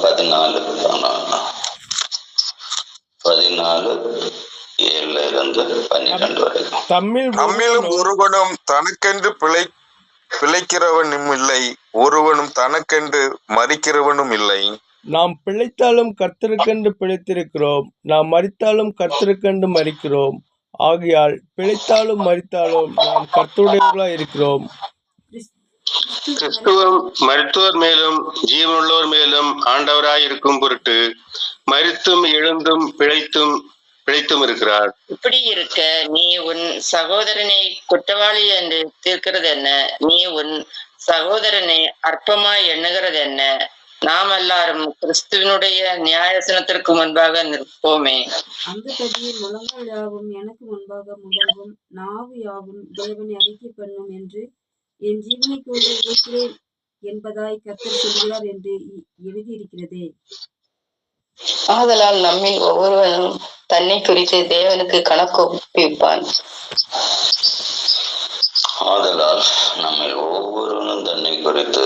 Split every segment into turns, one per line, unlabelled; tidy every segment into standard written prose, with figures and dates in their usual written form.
14 7 வரைக்கும்.
தம்மிலும் ஒருவனும் தனக்கென்று பிழைக்கிறவனும் இல்லை, ஒருவனும் தனக்கென்று மரிக்கிறவனும் இல்லை.
நாம் பிழைத்தாலும் கர்த்தருக்கென்று பிழைத்திருக்கிறோம், நாம் மரித்தாலும் கர்த்தருக்கென்று மரிக்கிறோம். ஆகையால் பிழைத்தாலும் மரித்தாலும் நாம் கர்த்தருடையவர்களாய் இருக்கிறோம்.
கிறிஸ்துவம் மருத்துவர் மேலும் ஜீவனுள்ளோர் மேலும் ஆண்டவராய் இருக்கும் பொருட்டு மரித்தும் எழுந்தும் பிழைத்தும் இருக்கிறார்.
இப்படி இருக்க நீ உன் சகோதரனை குற்றவாளி என்று தீர்க்கிறது என்ன? நீ உன் சகோதரனை அற்பமாய் எண்ணுகிறது என்ன? நாம் எல்லாரும் கிறிஸ்துவனுடைய நியாயசனத்திற்கு முன்பாக நிற்போமே.
அந்த கதியில் முழங்கால் யாவும் எனக்கு முன்பாக முடங்கும், நாவு யாவும் தேவனை அறிக்கை பண்ணும் என்று என் ஜீவனை கொண்டு இருக்கிறேன் என்பதாய் கர்த்தர் சொல்கிறார் என்று எழுதியிருக்கிறதே.
ஆதலால் நம்மில் ஒவ்வொருவனும் தன்னை குறித்து தேவனுக்கு கணக்கு ஒப்புவிப்பான்.
ஆதலால் நம்மில் ஒவ்வொருவனும் தன்னை குறித்து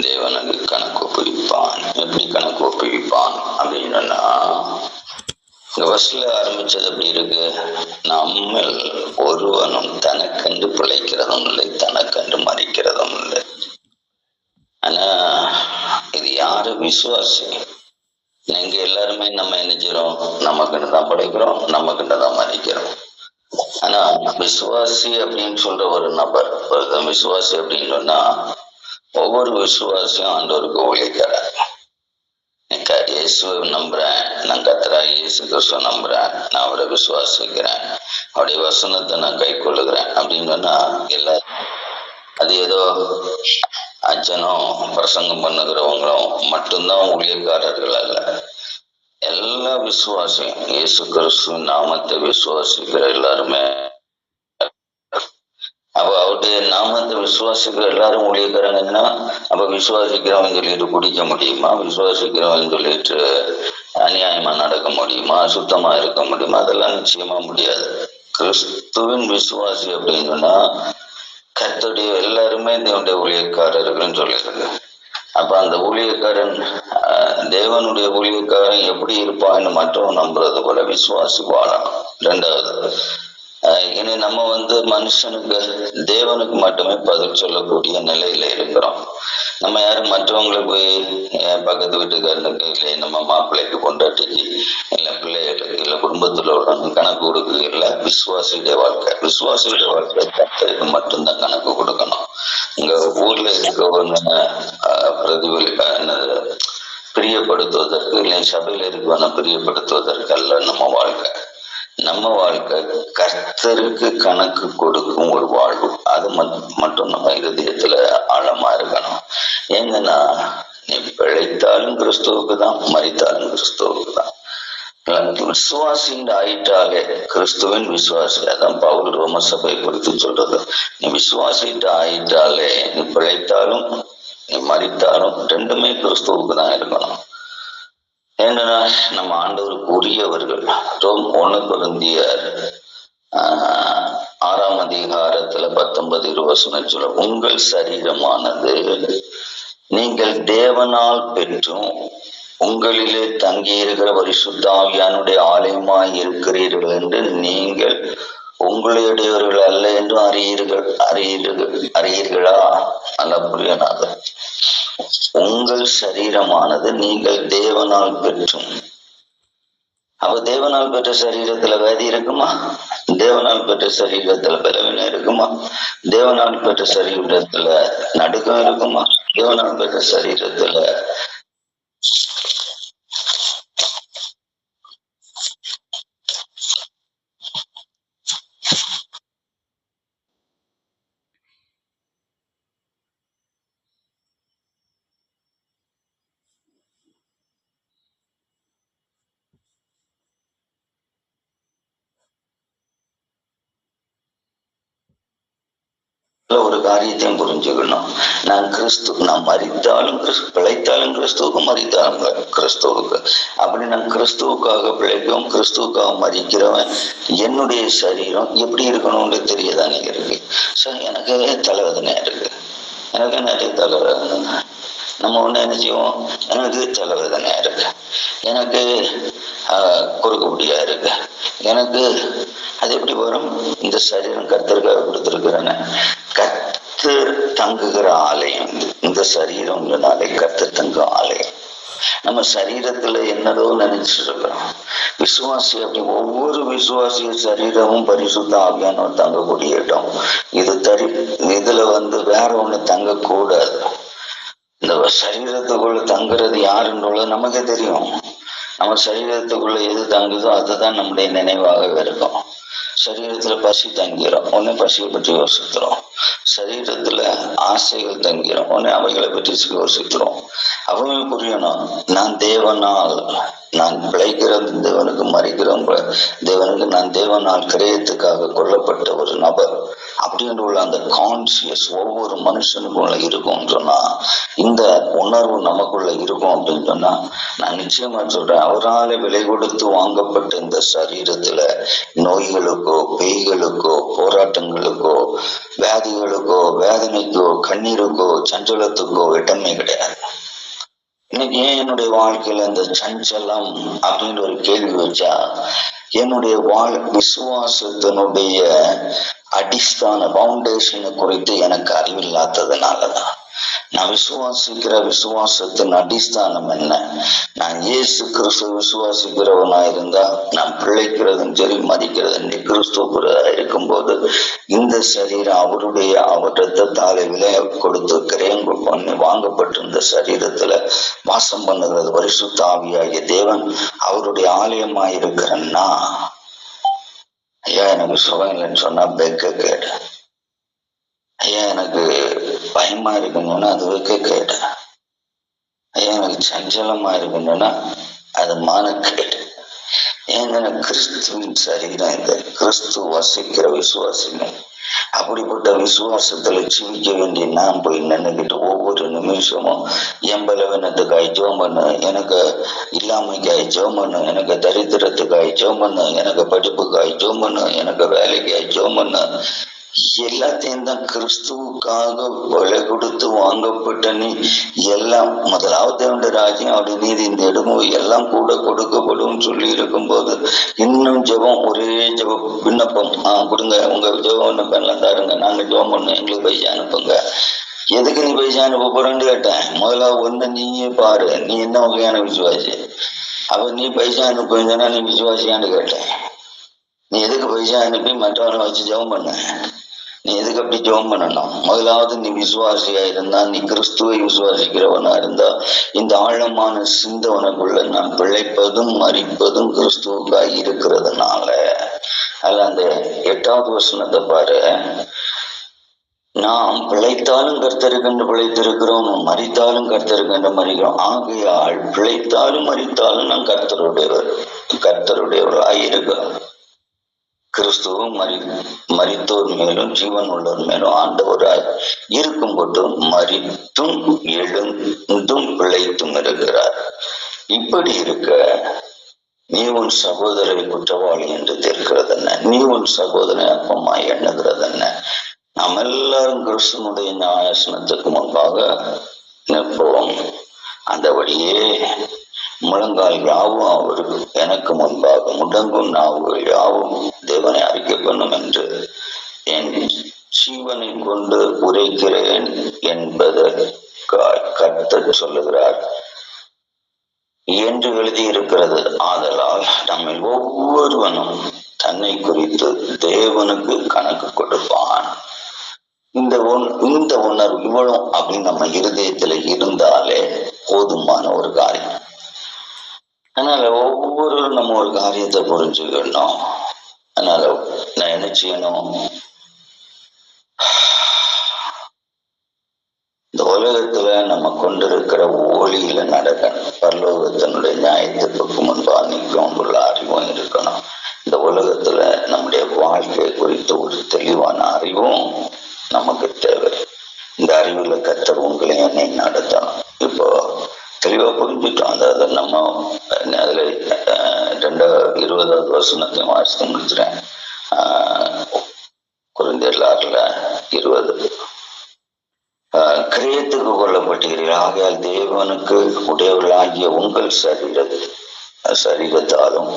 தேவனுக்கு கணக்கு ஒப்புவிப்பான். எப்படி கணக்கு ஒப்புவிப்பான் அப்படின்னா, ஃபர்ஸ்ட்ல ஆரம்பிச்சது அப்படி இருக்கு. நம்மில் ஒருவனும் தனக்கென்று பிழைக்கிறதும் இல்லை, தனக்கென்று மரிக்கிறதும் இல்லை. ஆனா இது யாரு? விசுவாசி. நீங்க எல்லாருமே நம்ம என்ன செய்யறோம்? நமக்குன்னு தான் பிழைக்கிறோம், நமக்குன்னு தான் மரிக்கிறோம். ஆனா விசுவாசி அப்படின்னு சொல்ற ஒரு நபர், விசுவாசி அப்படின்னு சொன்னா ஒவ்வொரு விசுவாசியும் ஆண்டவருக்கு உழைக்கிறார். இயேசுவை நம்புறேன், நான் கர்த்தராகிய இயேசு கிறிஸ்துவை நம்புறேன், நான் அவரை விசுவாசிக்கிறேன், அவருடைய வசனத்தை நான் கை கொள்ளுகிறேன் அப்படின்னு சொன்னா எல்லாரும் அது ஏதோ அச்சனும் பிரசங்கம் பண்ணுகிறவங்களும் மட்டும்தான் ஊழியக்காரர்கள் அல்ல. எல்லா விசுவாசியும் இயேசு கிறிஸ்துவின் நாமத்தை விசுவாசிக்கிற எல்லாருமே, அப்ப அவருடைய நாமத்தை விசுவாசிக்கிற எல்லாரும் ஊழியக்காரங்கன்னா, அப்ப விசுவாசிக்கிறவன் சொல்லிட்டு குடிக்க முடியுமா? விசுவாசிக்கிறவன் சொல்லிட்டு அநியாயமா நடக்க முடியுமா? சுத்தமா இருக்க முடியுமா? அதெல்லாம் நிச்சயமா முடியாது. கிறிஸ்துவின் விசுவாசி அப்படின்னு சொன்னா கர்த்தருடைய எல்லாருமே தேவனுடைய ஊழியக்காரர்கள்னு சொல்லியிருக்கு. அப்ப அந்த ஊழியக்காரன், தேவனுடைய ஊழியக்காரன் எப்படி இருப்பான்னு மற்றவன் நம்புறது போல விசுவாசி வாழணும். ரெண்டாவது, இனி நம்ம மனுஷனுக்கு தேவனுக்கு மட்டுமே பதில் சொல்லக்கூடிய நிலையில இருக்கிறோம். நம்ம யாரும் மற்றவங்களுக்கு போய் பக்கத்து வீட்டுக்காரனுக்கு இல்லை நம்ம மாப்பிள்ளைக்கு பொண்டாட்டிக்கு இல்லை பிள்ளைகளுக்கு இல்லை குடும்பத்தில் உள்ளவங்க கணக்கு கொடுக்க இல்லை. விசுவாசியுடைய வாழ்க்கை கர்த்தருக்கு மட்டும்தான் கணக்கு கொடுக்கணும். இங்க ஊர்ல இருக்கவங்க பிரியப்படுத்துவதற்கு இல்லை சபையில இருக்கவன பிரியப்படுத்துவதற்கு அல்ல நம்ம வாழ்க்கை கர்த்தருக்கு கணக்கு கொடுக்கும் ஒரு வாழ்வு. அது மட்டும் நம்ம இருதயத்துல ஆழமா இருக்கணும். ஏங்கன்னா நீ பிழைத்தாலும் கிறிஸ்துவுக்கு தான், மரித்தாலும் கிறிஸ்துவுக்கு தான். விசுவாசின்னு ஆயிட்டாலே கிறிஸ்துவின் விசுவாசி, அதான் பவுல் ரோம சபை குறித்து சொல்றது. நீ விசுவாசிட்டு ஆயிட்டாலே நீ பிழைத்தாலும் நீ மரித்தாலும் ரெண்டுமே கிறிஸ்துவுக்கு தான் இருக்கணும். ஏன்னா நம்ம ஆண்டவருக்கு உரியவர்கள். 1 கொரிந்தியர் 6ஆம் அதிகாரத்துல 19-20 சொல்ல, உங்கள் சரீரமானது நீங்கள் தேவனால் பெற்றும் உங்களிலே தங்கியிருக்கிற பரிசுத்த ஆவியானுடைய ஆலயமாய் இருக்கிறீர்கள் என்று நீங்கள் உங்களுடையவர்கள் அல்ல என்று அறியீர்களா? அல்ல புரியனாத. உங்கள் சரீரமானது நீங்கள் தேவனால் பெற்றும். அப்ப தேவனால் பெற்ற சரீரத்துல வியாதி இருக்குமா? தேவனால் பெற்ற சரீரத்துல பலவீனம் இருக்குமா? தேவனால் பெற்ற சரீரத்துல நடுக்கம் இருக்குமா? தேவனால் பெற்ற சரீரத்துல ஒரு காரியத்தையும் புரிஞ்சுக்கணும். நான் மரித்தாலும் பிழைத்தாலும் கிறிஸ்துவுக்கு, மரித்தாலும் கிறிஸ்துவுக்கு. அப்படி நான் கிறிஸ்துவுக்காக பிழைக்கவும் கிறிஸ்துவுக்காக மரிக்கிறவன் என்னுடைய சரீரம் எப்படி இருக்கணும்னு தெரியதானே இருக்கு. எனக்கு தலைவதனையா இருக்கு, எனக்கு நிறைய தலைவதனை. நம்ம ஒண்ணு என்ன செய்வோம், எனக்கு தலைவேதனையா இருக்கு, எனக்கு குறுக்குப்படியா இருக்கு, எனக்கு அது எப்படி வரும்? இந்த சரீரம் கர்த்தருக்காக கொடுத்திருக்கிறேன்னு. கர்த்தர் தங்குகிற ஆலயம் இந்த சரீரம், கர்த்தர் தங்கும் ஆலயம். நம்ம சரீரத்துல என்னதோ நினைச்சிட்டு இருக்கிறோம். விசுவாசி அப்படி ஒவ்வொரு விசுவாசிய சரீரமும் பரிசுத்த ஆவியானவர் தங்கக்கூடிய இடம். இதுல வேற ஒண்ணு தங்கக்கூடாது. இந்த சரீரத்துக்குள்ள தங்குறது யாருன்றது நமக்கே தெரியும். நம்ம சரீரத்துக்குள்ள எது தங்குதோ அதுதான் நம்முடைய நினைவாகவே இருக்கும். சரீரத்துல பசி தங்கிறோம், உடனே பசியை பற்றி யோசிக்கிறோம். சரீரத்துல ஆசைகள் தங்கிறோம், உடனே அவைகளை பற்றி யோசிக்கிறோம். அவங்க புரியணும், நான் தேவனால், நான் பிழைக்கிறது தேவனுக்கு, மறிக்கிறோம் தேவனுக்கு, நான் தேவனால் கிரயத்துக்காக கொல்லப்பட்ட ஒரு நபர் அப்படின்னு உள்ள அந்த கான்சியஸ் ஒவ்வொரு மனுஷனுக்குள்ள இருக்கும் சொன்னா, இந்த உணர்வு நமக்குள்ள இருக்கும் அப்படின்னு சொன்னா, நான் நிச்சயமா சொல்றேன், அவரால் விலை கொடுத்து வாங்கப்பட்ட இந்த சரீரத்துல நோய்களுக்கோ, பேய்களுக்கோ, போராட்டங்களுக்கோ, வியாதிகளுக்கோ, வேதனைக்கோ, கண்ணீருக்கோ, சஞ்சலத்துக்கோ இடமே கிடையாது. இன்னைக்கு ஏன் என்னுடைய வாழ்க்கையில இந்த சஞ்சலம் அப்படின்னு ஒரு கேள்வி வச்சா, என்னுடைய விசுவாசத்தினுடைய அடிஸ்தான பவுண்டேஷனை குறித்து எனக்கு அறிவில்லாததுனாலதான். நான் விசுவாசிக்கிற விசுவாசத்தின் அடிஸ்தானம் என்ன? நான் இயேசு கிறிஸ்து விசுவாசிக்கிறவனா இருந்தா நான் பிழைக்கிறதும் சரி, மதிக்கிறதும் கிறிஸ்துவ இருக்கும்போது இந்த சரீரம் அவர் ரத்தத்தாலே விலை கொடுத்திருக்கிறேன் பண்ணி வாங்கப்பட்டிருந்த சரீரத்துல வாசம் பண்ணுகிறது பரிசுத்த ஆவியாகிய தேவன் அவருடைய ஆலயமாயிருக்கிறன்னா, ஐயா எனக்கு சுகம் இல்லைன்னு சொன்னா பெக்க கேடு, ஐயா எனக்கு பயமா இருக்குன்னா அது வைக்க கேடு, ஐயா எனக்கு சஞ்சலமா இருக்குன்னா அது மானக்கேடு. ஏன்னா கிறிஸ்துவின் சரீரம் இந்த கிறிஸ்து வசிக்கிற விசுவாசிகள். அப்படிப்பட்ட விசுவாசத்துல ஜீவிக்க வேண்டிய நான் போய் நின்னுக்கிட்டு ஒவ்வொரு நிமிஷமும் என் பலவீனத்துக்காய் ஜெபம் பண்ணு, எனக்கு இல்லாமைக்காய் ஜெபம் பண்ணு, எனக்கு தரித்திரத்துக்காய் ஜெபம் பண்ணு, எனக்கு படிப்புக்காய் ஜெபம் பண்ணு, எனக்கு வேலைக்காய் ஜெபம் பண்ணு, எல்லாத்தையும் தான் கிறிஸ்துவுக்காக விலை கொடுத்து வாங்கப்பட்ட நீ எல்லாம் முதலாவது ராஜ்யம் அவருடைய நீதி இந்த இடமும் எல்லாம் கூட கொடுக்கப்படும் சொல்லி இருக்கும் போது இன்னும் ஜெபம், ஒரே ஜெபம் விண்ணப்பம், கொடுங்க உங்க ஜெபம் விண்ணப்பம் எல்லாம் தாருங்க, நாங்க ஜெபம் பண்ணோம், எங்களுக்கு பைசா அனுப்புங்க. எதுக்கு நீ பைசா அனுப்ப போறேன்னு கேட்டேன். முதல்ல ஒண்ணு நீயே பாரு, நீ என்ன வகையான விசுவாசி? அப்ப நீ பைசா அனுப்புங்கன்னா நீ விசுவாசியான்னு கேட்டேன். நீ எதுக்கு பைசா அனுப்பி மற்றவனை வச்சு ஜெபம் பண்ண? நீ எதுக்கு அப்படி ஜெபம் பண்ணணும்? முதலாவது நீ விசுவாசியா இருந்தா, நீ கிறிஸ்துவை விசுவாசிக்கிறவனா இருந்தா, இந்த ஆழமான சிந்தவனுக்குள்ள நான் பிழைப்பதும் மறிப்பதும் கிறிஸ்துவுக்காக இருக்கிறதுனால. அல்ல அந்த 8வது வசனத்தை பாரு, நாம் பிழைத்தாலும் கர்த்தருக்கென்று பிழைத்திருக்கிறோம், மறித்தாலும் கர்த்தருக்கென்று மறிக்கிறோம். ஆகையால் பிழைத்தாலும் மறித்தாலும் நான் கர்த்தருடையவர்களாய் இருக்கிறோம். கிறிஸ்துவும் மரித்தோர் மேலும் ஜீவன் உள்ளோர் மேலும் ஆண்டவராய் இருக்கும் போது மரித்தும் எழுந்தும் பிழைத்தும் இருக்கிறார். இப்படி இருக்க நீ உன் சகோதரரை குற்றவாளி என்று தீர்க்கிறது என்ன? நீ உன் சகோதரனை அப்பமாய் எண்ணுகிறது என்ன? நாம் எல்லாரும் கிறிஸ்துவனுடைய நியாயாசனத்துக்கு முன்பாக நிற்போம். அந்த வழியே முழங்கால் யாவும் அவருக்கு எனக்கு முன்பாக முடங்கும் நாவுகள் யாவும் தேவனை அறிக்கை பண்ணும் என்று என் ஜீவனை கொண்டு உரைக்கிறேன் என்பதற்காய் கர்த்தர் சொல்லுகிறார் என்று எழுதியிருக்கிறது. ஆதலால் நம்ம ஒவ்வொருவனும் தன்னை குறித்து தேவனுக்கு கணக்கு கொடுப்பான். இந்த உணர்வு இவ்வளவு அப்படின்னு நம்ம இருதயத்துல இருந்தாலே போதுமான ஒரு காரியம். அதனால ஒவ்வொருவரும் நம்ம ஒரு காரியத்தை புரிஞ்சுக்கணும். அதனால நான் என்ன செய்யணும்? இந்த உலகத்துல நம்ம கொண்டிருக்கிற ஒளியில நடக்கணும். பரலோகத்தினுடைய நியாயத்திற்கு முன்பாக நிற்கும் உள்ள அறிவும் இருக்கணும். இந்த உலகத்துல நம்முடைய வாழ்க்கை குறித்து ஒரு தெளிவான அறிவும் நமக்கு தேவை. இந்த அறிவுல கர்த்தர் உங்களை என்னை நடத்தணும். இப்போ தெளிவா புரிஞ்சுட்டோம். அதாவது நம்ம அதுல 20வது வசனத்தையும் வாசித்து முடிச்சுறேன். கொரிந்தியர் 6:20 கிரியத்துக்கு கொள்ளப்பட்ட ரட்சிக்கப்படுகிறீர்கள். ஆகையால் தேவனுக்கு உடையவர்களாகிய உங்கள் சரீரத்தாலும்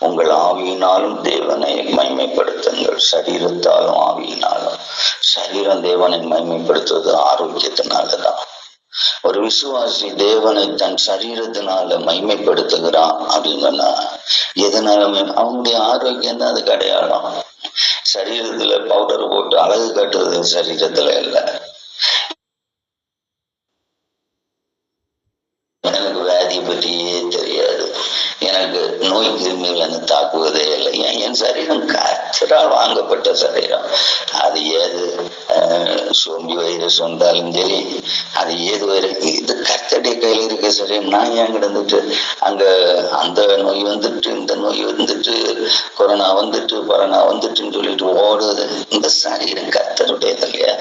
உங்கள் ஆவியினாலும் தேவனை மைமைப்படுத்துங்கள். சரீரத்தாலும் ஆவியினாலும். சரீரம் தேவனை மைமைப்படுத்துவது ஆரோக்கியத்தினாலதான். ஒரு விசுவாசி தேவனை தன் சரீரத்தினால மைமைப்படுத்துகிறான் அப்படின்னா எதனாலுமே அவனுடைய ஆரோக்கியம் தான் அதுக்கு அடையாளம். சரீரத்துல பவுடர் போட்டு அழகு காட்டுறது சரீரத்துல இல்லை. எனக்கு வியாதியை பற்றியே தெரியாது, எனக்கு நோய் கிருமிகள் என்ன தாக்குவதே இல்லை. என் சரீரம் கர்த்தரால் வாங்கப்பட்ட சரீரம். அது ஏது சோம்பி வைரஸ் வந்தாலும் சரி, அது ஏது வைரஸ், இது கர்த்தருடைய கையில் இருக்க சரீரம். நான் ஏன் கிடந்துட்டு அங்க அந்த நோய் வந்துட்டு இந்த நோய் வந்துட்டு கொரோனா வந்துட்டுன்னு சொல்லிட்டு ஓடுது. இந்த சரீரம் கர்த்தருடையது இல்லையா?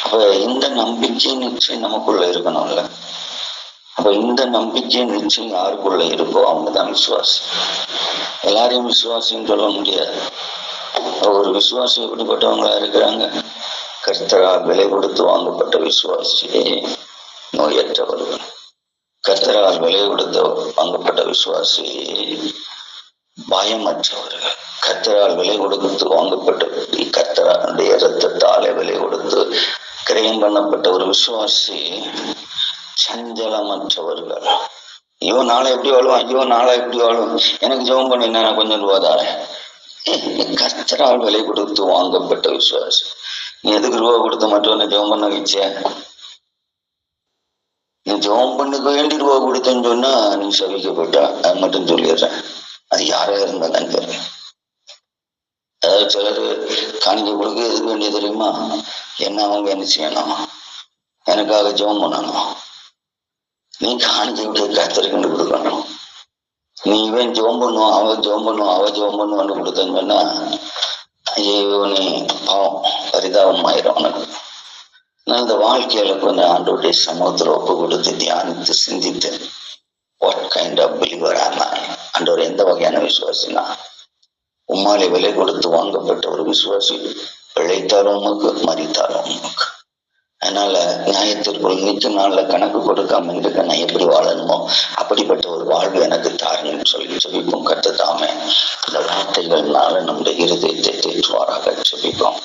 அப்ப இந்த நம்பிக்கை நிச்சயம் நமக்குள்ள இருக்கணும்ல. அப்ப இந்த நம்பிக்கை நிச்சயம் யாருக்குள்ள இருக்கோ அவங்கதான் விசுவாசி. எல்லாரையும் விசுவாசின்னு சொல்ல முடியாது. ஒரு விசுவாசி எப்படிப்பட்டவங்களா இருக்கிறாங்க? கர்த்தரால் விலை கொடுத்து வாங்கப்பட்ட விசுவாசி நோயற்றவர்கள். கர்த்தரால் விலை கொடுத்து வாங்கப்பட்ட விசுவாசி பயமற்றவர்கள். கர்த்தரால் விலை கொடுத்து வாங்கப்பட்ட கர்த்தருடைய இரத்தத்தாலே விலை கொடுத்து கிரயம் பண்ணப்பட்ட ஒரு விசுவாசி சஞ்சலமற்றவர்கள். ஐயோ நாளை எப்படி வாழும், ஐயோ நாளை எப்படி வாழும், எனக்கு ஜெபம் பண்ண நான் கொஞ்சம் ரூபாதாரேன். கர்த்தரால் விலை கொடுத்து வாங்கப்பட்ட விசுவாசி. நீ எதுக்கு ரூபா கொடுத்த மட்டும் ஜெபம் பண்ண வச்ச? நீ ஜெபம் பண்ணுக்கு வேண்டி ரூபா கொடுத்தேன்னு சொன்னா நீ சபிக்கப்பட்டா, அது மட்டும் சொல்லிடுறேன். அது யாரா இருந்தாதான் தெரியும். அதாவது சிலர் காணிக்க கொடுக்க எதுக்கு வேண்டிய தெரியுமா? என்ன அவங்க என்ன செய்யணும்? எனக்காக ஜெபம் பண்ணணும். நீ காணிக்க விட கர்த்தருக்கு கொடுக்கணும். நீ இவன் ஜெபம் பண்ணுவான், அவன் ஜெபம் பண்ணுவான், அவன் ஜெபம் பண்ணுவான்னு கொடுத்தேன்னு சொன்னா ஐயோ நீ பாவம் பரிதாபமாயிரும் உனக்கு. நான் இந்த வாழ்க்கையில கொஞ்சம் ஆண்டோடைய சமூகத்துல ஒப்பு கொடுத்து தியானித்து சிந்தித்து வாட் கைண்ட் ஆஃப் பிலீவர் ஆம் ஐ? ஆண்டவர் எந்த வகையான விசுவாசினா? உம்மாலே விலை கொடுத்து வாங்கப்பட்ட ஒரு விசுவாசி. பிழைத்தாலும் உமக்கு, மரித்தாலும் உமக்கு. அதனால நியாயத்திற்குள் நிச்சய நாள்ல கணக்கு கொடுக்காம இருக்க நான் எப்படி வாழணுமோ அப்படிப்பட்ட ஒரு வாழ்வு எனக்கு தாருன்னு சொல்லி செபிப்போம். கர்த்தர் தாமே இந்த வார்த்தைகள்னால நம்முடைய இருதயத்தை தேற்றுவாராக. செபிப்போம்.